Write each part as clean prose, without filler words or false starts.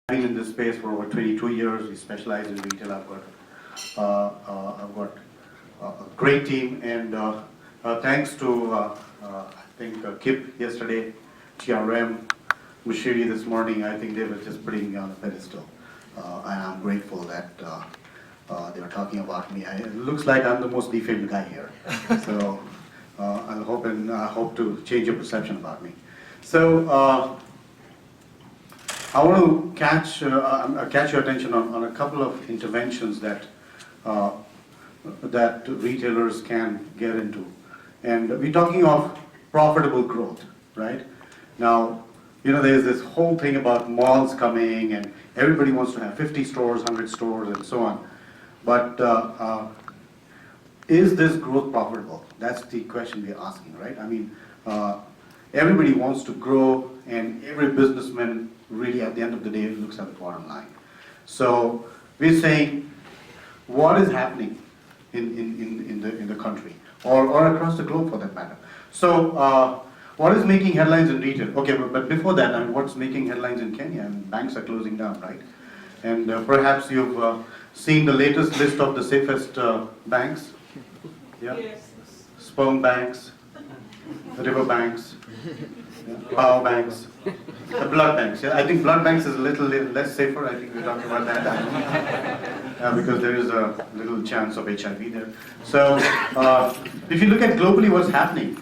Been in this space for over 22 years. We specialize in retail. I've got a great team, and thanks to I think Kip yesterday, TRM, Mushiri this morning. I think they were just putting me on a pedestal, and I'm grateful that they were talking about me. It looks like I'm the most defamed guy here, so I hope to change your perception about me. So. I want to catch your attention on a couple of interventions that retailers can get into, and we're talking of profitable growth, right? Now, there's this whole thing about malls coming, and everybody wants to have 50 stores, 100 stores, and so on. But is this growth profitable? That's the question we're asking, right? I mean, everybody wants to grow, and every businessman really at the end of the day looks at the bottom line. So we're saying, what is happening in the country, or across the globe for that matter? So what is making headlines in retail? Okay, but before that, I mean, what's making headlines in Kenya? And banks are closing down, right? And perhaps you've seen the latest list of the safest banks. Yeah? Yes. Sperm banks, river banks, power banks, the blood banks. Yeah, I think blood banks is a little less safer. I think we talked about that because there is a little chance of HIV there. So if you look at globally what's happening,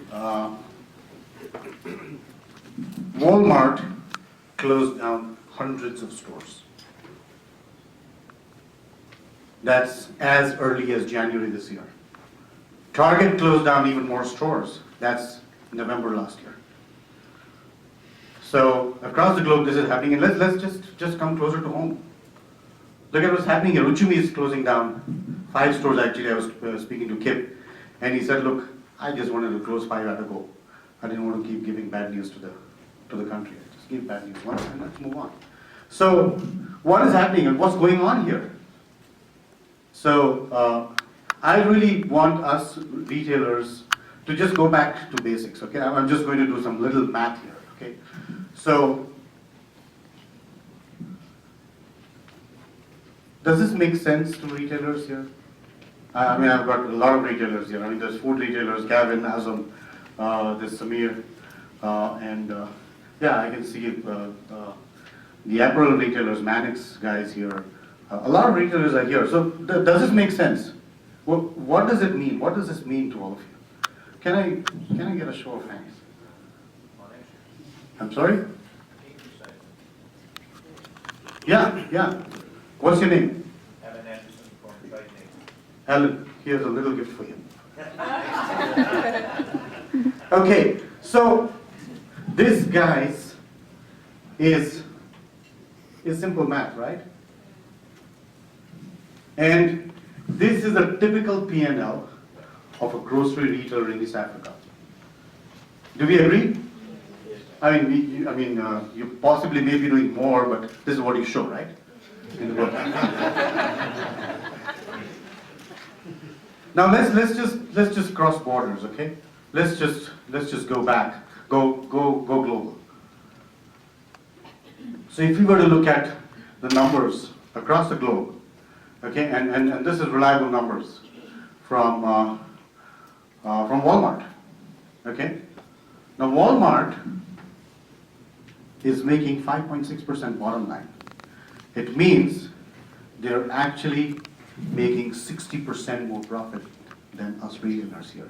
Walmart closed down hundreds of stores. That's as early as January this year. Target closed down even more stores. That's November last year. So across the globe, this is happening, and let's just come closer to home. Look at what's happening here. Uchumi is closing down 5 stores. Actually, I was speaking to Kip, and he said, "Look, I just wanted to close 5 at a go. I didn't want to keep giving bad news to the country. Just give bad news once, and let's move on." So, what is happening, and what's going on here? So, I really want us retailers to just go back to basics. Okay, I'm just going to do some little math here. Okay. So, does this make sense to retailers here? I mean, I've got a lot of retailers here. I mean, there's food retailers, Gavin, Azam, there's Samir, and yeah, I can see the apparel retailers, Mannix guys here. A lot of retailers are here. So, does this make sense? What does it mean? What does this mean to all of you? Can I get a show of hands? I'm sorry? Yeah. What's your name? Alan Anderson from Trade Name. Alan, here's a little gift for you. Okay, so this, guys, is simple math, right? And this is a typical P&L of a grocery retailer in East Africa. Do we agree? I mean, you possibly may be doing more, but this is what you show, right? In the book. Now let's just cross borders, okay? Let's just go back, go global. So if we were to look at the numbers across the globe, okay, and this is reliable numbers from Walmart, okay? Now Walmart is making 5.6% bottom line. It means they're actually making 60% more profit than us retailers here,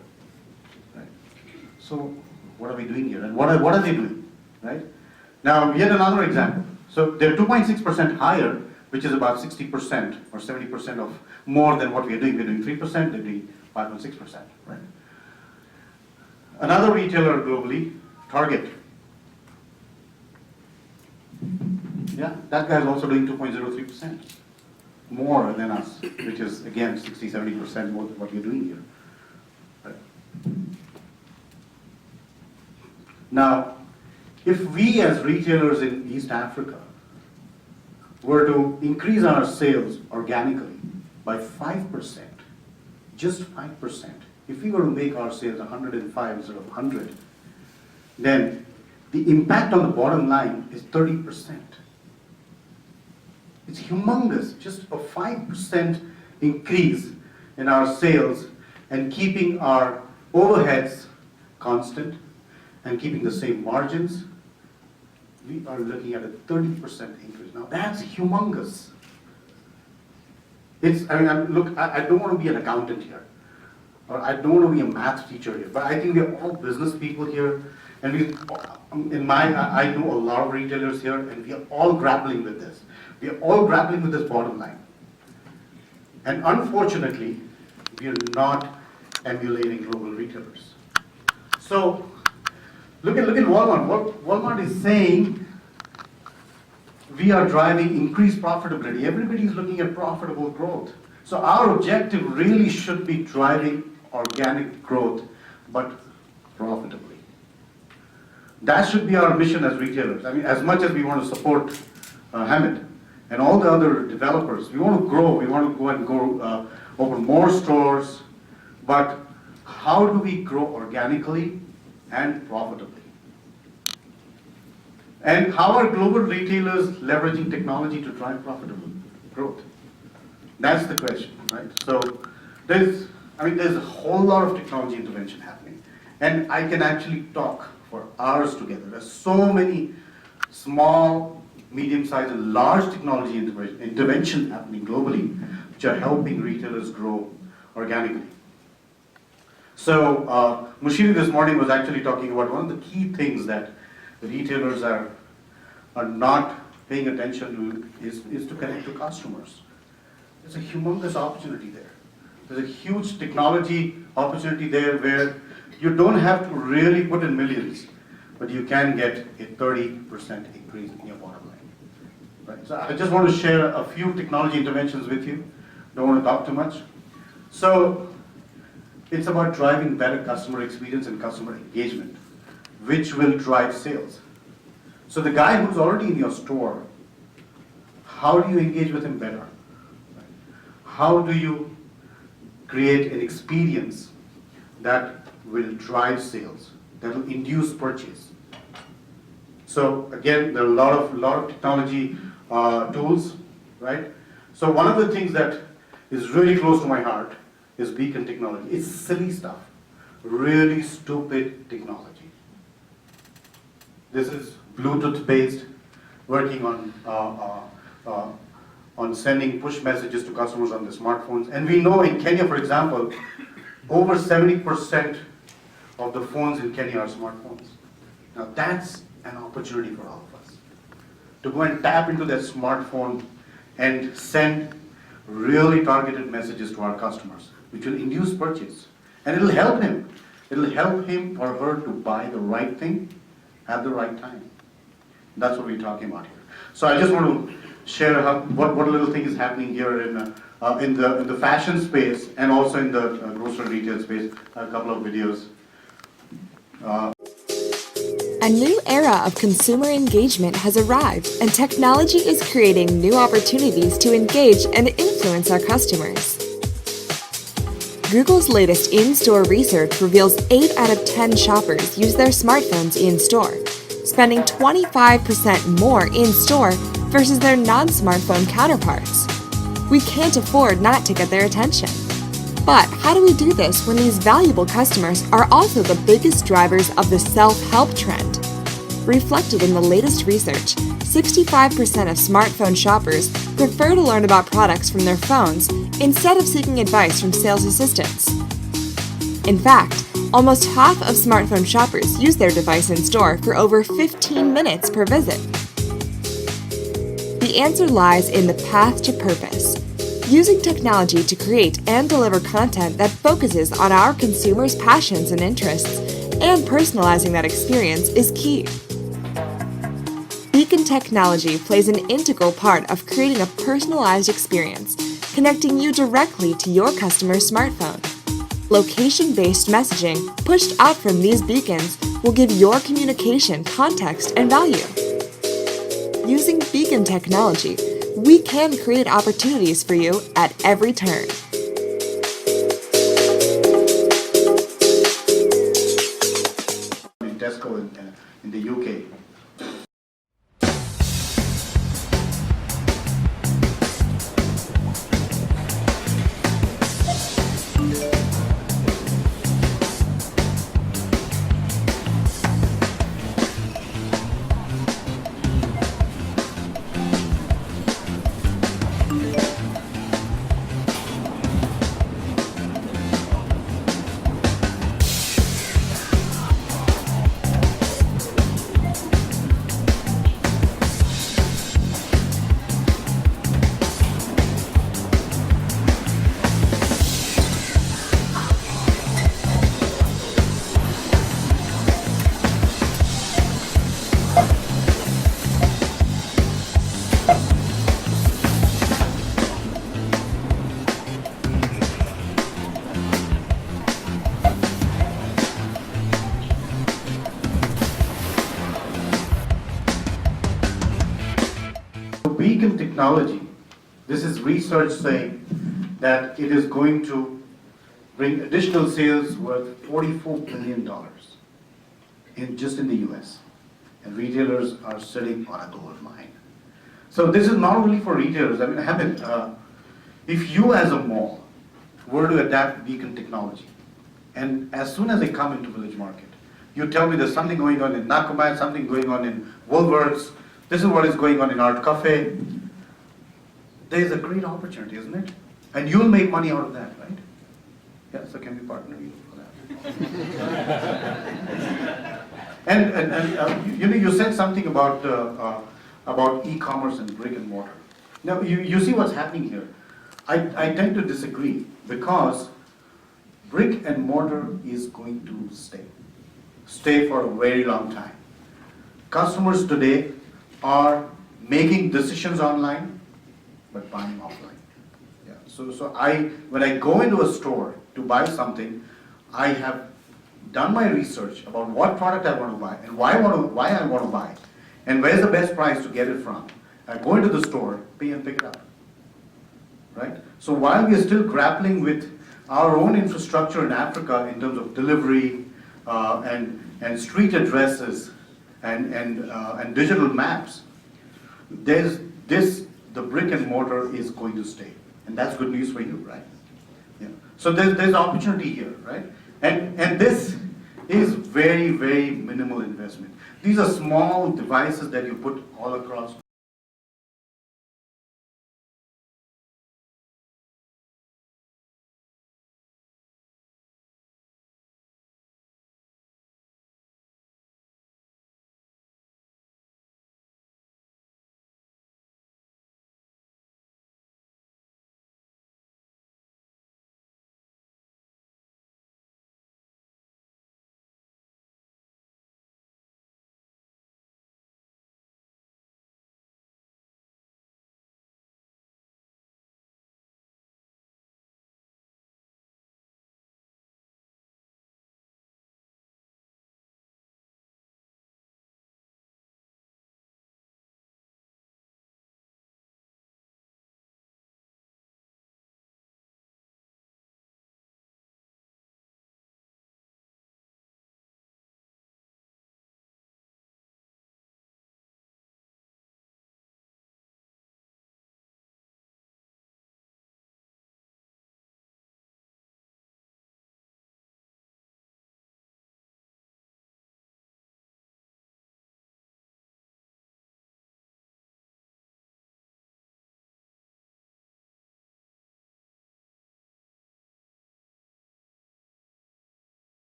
right? So what are we doing here, and what are they doing, right? Now yet another example. So they're 2.6% higher, which is about 60% or 70% of more than what we are doing. We're doing 3%, they're doing 5.6%, right? Another retailer globally, Target. Yeah, that guy is also doing 2.03%, more than us, which is again 60-70% more than what we're doing here. Right? Now, if we as retailers in East Africa were to increase our sales organically by 5%, just 5%, if we were to make our sales 105 instead of 100, then the impact on the bottom line is 30%. It's humongous, just a 5% increase in our sales and keeping our overheads constant and keeping the same margins. We are looking at a 30% increase. Now that's humongous. I don't want to be an accountant here, or I don't want to be a math teacher here, but I think we're all business people here, and I know a lot of retailers here, and we are all grappling with this. We are all grappling with this bottom line. And unfortunately, we are not emulating global retailers. So, look at Walmart. What Walmart is saying, we are driving increased profitability. Everybody is looking at profitable growth. So our objective really should be driving organic growth, but profitably. That should be our mission as retailers. I mean, as much as we want to support Hamid and all the other developers, we want to grow. We want to go open more stores. But how do we grow organically and profitably? And how are global retailers leveraging technology to drive profitable growth? That's the question, right? So there's a whole lot of technology intervention happening. And I can actually talk for hours together. There's so many small, medium-sized, and large technology intervention happening globally, which are helping retailers grow organically. So Mushiri this morning was actually talking about one of the key things that the retailers are not paying attention to is to connect to customers. There's a humongous opportunity there. There's a huge technology opportunity there where you don't have to really put in millions, but you can get a 30% increase in your bottom line. Right? So I just want to share a few technology interventions with you. Don't want to talk too much. So it's about driving better customer experience and customer engagement, which will drive sales. So the guy who's already in your store, how do you engage with him better? How do you create an experience that will drive sales, that will induce purchase? So again, there are a lot of technology tools, right? So one of the things that is really close to my heart is beacon technology. It's silly stuff, really stupid technology. This is Bluetooth based, working on sending push messages to customers on their smartphones. And we know in Kenya, for example, over 70% of the phones in Kenya are smartphones. Now that's an opportunity for all of us to go and tap into that smartphone and send really targeted messages to our customers, which will induce purchase. And it'll help him. It'll help him or her to buy the right thing at the right time. That's what we're talking about here. So I just want to share what little thing is happening here in the fashion space and also in the grocery retail space. A couple of videos. A new era of consumer engagement has arrived, and technology is creating new opportunities to engage and influence our customers. Google's latest in-store research reveals 8 out of 10 shoppers use their smartphones in-store, spending 25% more in-store versus their non-smartphone counterparts. We can't afford not to get their attention. But how do we do this when these valuable customers are also the biggest drivers of the self-help trend? Reflected in the latest research, 65% of smartphone shoppers prefer to learn about products from their phones instead of seeking advice from sales assistants. In fact, almost half of smartphone shoppers use their device in store for over 15 minutes per visit. The answer lies in the path to purpose. Using technology to create and deliver content that focuses on our consumers' passions and interests, and personalizing that experience is key. Beacon technology plays an integral part of creating a personalized experience, connecting you directly to your customer's smartphone. Location-based messaging pushed out from these beacons will give your communication context and value. Using beacon technology, we can create opportunities for you at every turn. In Tesco in the UK. technology, this is research saying that it is going to bring additional sales worth $44 billion just in the US. And retailers are sitting on a gold mine. So this is not only for retailers. I mean, if you as a mall were to adapt beacon technology, and as soon as they come into Village Market, you tell me there's something going on in Nakumatt, something going on in Woolworths, this is what is going on in Art Cafe, there's a great opportunity, isn't it? And you'll make money out of that, right? Yeah, so can we partner you for that? You said something about e-commerce and brick and mortar. Now, you see what's happening here. I tend to disagree because brick and mortar is going to stay for a very long time. Customers today are making decisions online, but buying offline. Yeah. So when I go into a store to buy something, I have done my research about what product I want to buy and why I want to buy it, and where's the best price to get it from. I go into the store, pay and pick it up. Right? So while we are still grappling with our own infrastructure in Africa in terms of delivery and street addresses and digital maps, the brick and mortar is going to stay, and that's good news for you, right? Yeah. So there's opportunity here, right? And this is very, very minimal investment. These are small devices that you put all across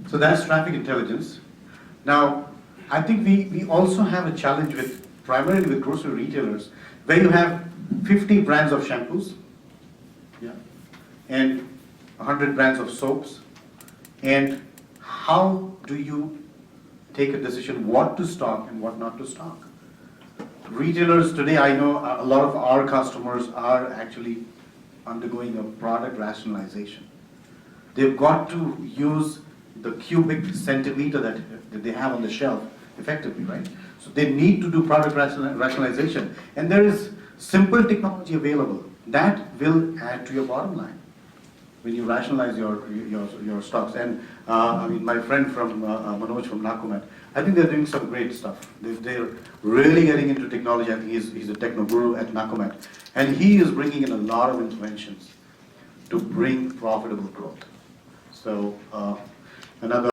So that's traffic intelligence. Now, I think we also have a challenge with, primarily with grocery retailers, where you have 50 brands of shampoos, yeah, and 100 brands of soaps, and how do you take a decision what to stock and what not to stock? Retailers today, I know a lot of our customers are actually undergoing a product rationalization. They've got to use the cubic centimeter that they have on the shelf effectively, right? So they need to do product rationalization. And there is simple technology available that will add to your bottom line when you rationalize your stocks. And I mean, my friend from Manoj from Nakumat, I think they're doing some great stuff. They're really getting into technology. I think he's a techno guru at Nakumat. And he is bringing in a lot of interventions to bring profitable growth. So another.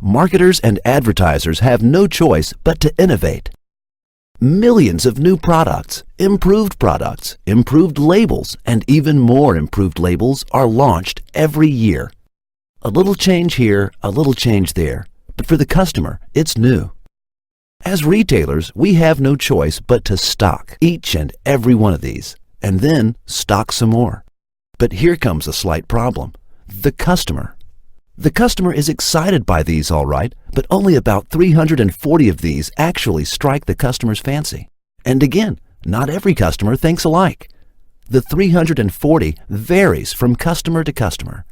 Marketers and advertisers have no choice but to innovate. Millions of new products, improved labels, and even more improved labels are launched every year. A little change here, a little change there, but for the customer, it's new. As retailers, we have no choice but to stock each and every one of these, and then stock some more. But here comes a slight problem: the customer. The customer is excited by these, all right, but only about 340 of these actually strike the customer's fancy. And again, not every customer thinks alike. The 340 varies from customer to customer.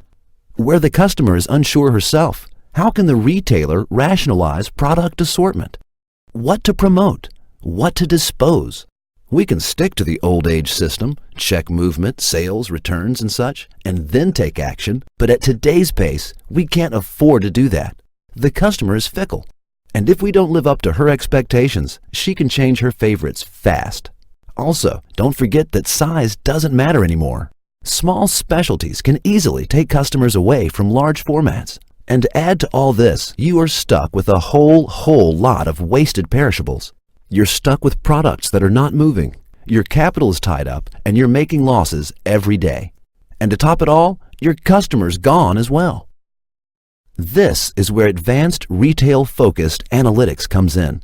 Where the customer is unsure herself, how can the retailer rationalize product assortment? What to promote? What to dispose? We can stick to the old age system, check movement, sales, returns, and such, and then take action, but at today's pace, we can't afford to do that. The customer is fickle, and if we don't live up to her expectations, she can change her favorites fast. Also, don't forget that size doesn't matter anymore. Small specialties can easily take customers away from large formats. And to add to all this, you are stuck with a whole lot of wasted perishables. You're stuck with products that are not moving. Your capital is tied up and you're making losses every day. And to top it all, your customer's gone as well. This is where advanced retail-focused analytics comes in.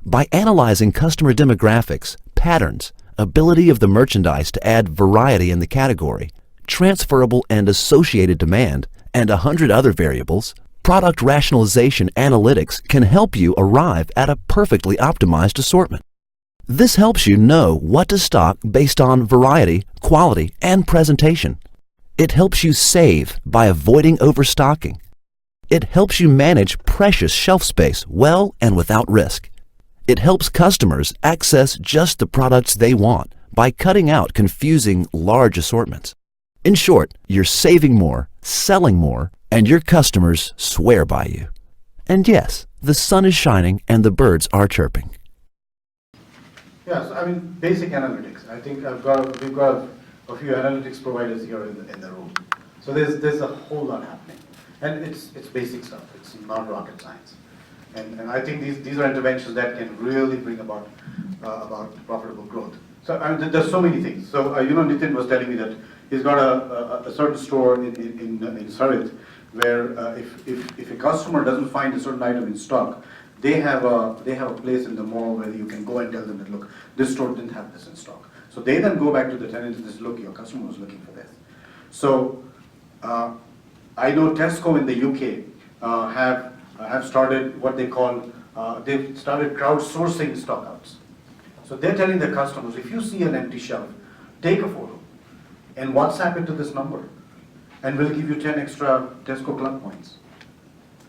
By analyzing customer demographics, patterns, ability of the merchandise to add variety in the category, transferable and associated demand, and 100 other variables, product rationalization analytics can help you arrive at a perfectly optimized assortment. This helps you know what to stock based on variety, quality, and presentation. It helps you save by avoiding overstocking. It helps you manage precious shelf space well and without risk. It helps customers access just the products they want by cutting out confusing large assortments. In short, you're saving more, selling more, and your customers swear by you. And yes, the sun is shining and the birds are chirping. Yes, I mean, basic analytics. I think we've got a few analytics providers here in the room. So there's a whole lot happening. And it's basic stuff. It's not rocket science. And I think these are interventions that can really bring about profitable growth. So I mean, there's so many things. So Nitin was telling me that he's got a certain store in Sarit where if a customer doesn't find a certain item in stock, they have a place in the mall where you can go and tell them that, look, this store didn't have this in stock. So they then go back to the tenant and say, look, your customer was looking for this. So I know Tesco in the UK have started what they call, they've started crowdsourcing stockouts. So they're telling their customers, if you see an empty shelf, take a photo and WhatsApp it to this number, and we'll give you 10 extra Tesco Club points.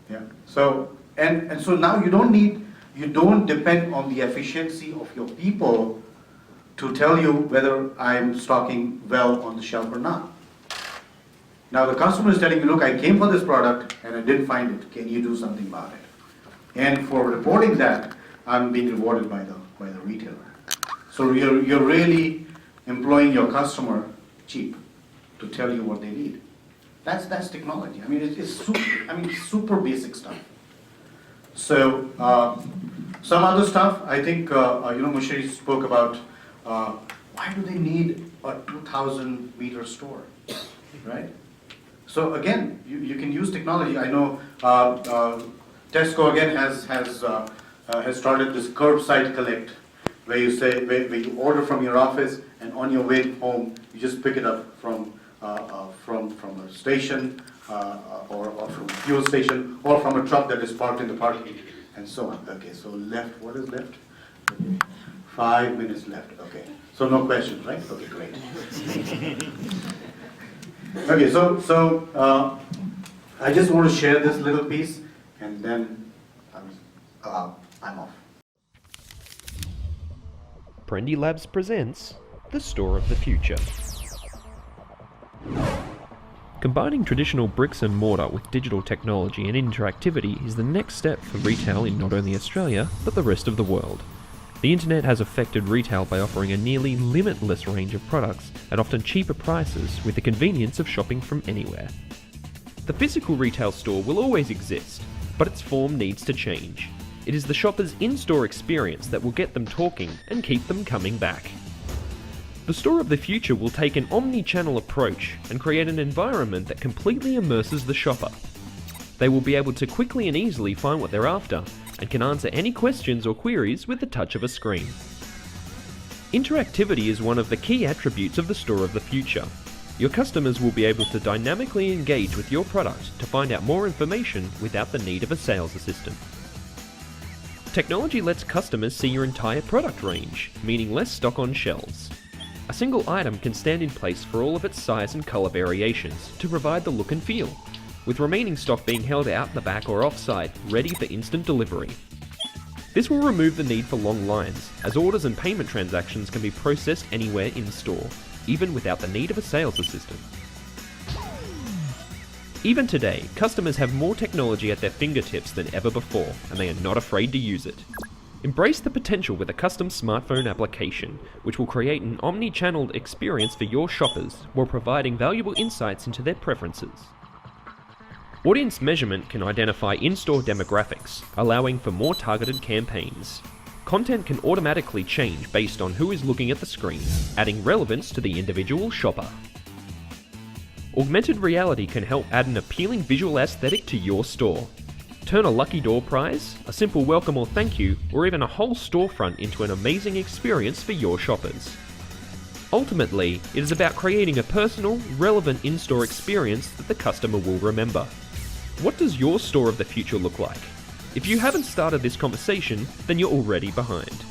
Yeah. So and so now you don't depend on the efficiency of your people to tell you whether I'm stocking well on the shelf or not. Now the customer is telling me, look, I came for this product and I didn't find it. Can you do something about it? And for reporting that, I'm being rewarded by the retailer. So you're really employing your customer cheap to tell you what they need. That's technology. I mean, it's super basic stuff. So Some other stuff, I think, Mushri spoke about, why do they need a 2,000 meter store, right? So again, you can use technology. I know Tesco again has started this curbside collect, where you order from your office, and on your way home, you just pick it up from a station, or from a fuel station, or from a truck that is parked in the parking, and so on. Okay, so left, what is left? Okay. 5 minutes left, okay. So no questions, right? Okay, great. Okay, so I just want to share this little piece, and then I'm off. Prendy Labs presents The Store of the Future. Combining traditional bricks and mortar with digital technology and interactivity is the next step for retail in not only Australia, but the rest of the world. The internet has affected retail by offering a nearly limitless range of products at often cheaper prices with the convenience of shopping from anywhere. The physical retail store will always exist, but its form needs to change. It is the shopper's in-store experience that will get them talking and keep them coming back. The store of the future will take an omni-channel approach and create an environment that completely immerses the shopper. They will be able to quickly and easily find what they're after and can answer any questions or queries with the touch of a screen. Interactivity is one of the key attributes of the store of the future. Your customers will be able to dynamically engage with your product to find out more information without the need of a sales assistant. Technology lets customers see your entire product range, meaning less stock on shelves. A single item can stand in place for all of its size and colour variations to provide the look and feel, with remaining stock being held out the back or off-site, ready for instant delivery. This will remove the need for long lines, as orders and payment transactions can be processed anywhere in store, even without the need of a sales assistant. Even today, customers have more technology at their fingertips than ever before, and they are not afraid to use it. Embrace the potential with a custom smartphone application, which will create an omni-channeled experience for your shoppers while providing valuable insights into their preferences. Audience measurement can identify in-store demographics, allowing for more targeted campaigns. Content can automatically change based on who is looking at the screen, adding relevance to the individual shopper. Augmented reality can help add an appealing visual aesthetic to your store. Turn a lucky door prize, a simple welcome or thank you, or even a whole storefront into an amazing experience for your shoppers. Ultimately, it is about creating a personal, relevant in-store experience that the customer will remember. What does your store of the future look like? If you haven't started this conversation, then you're already behind.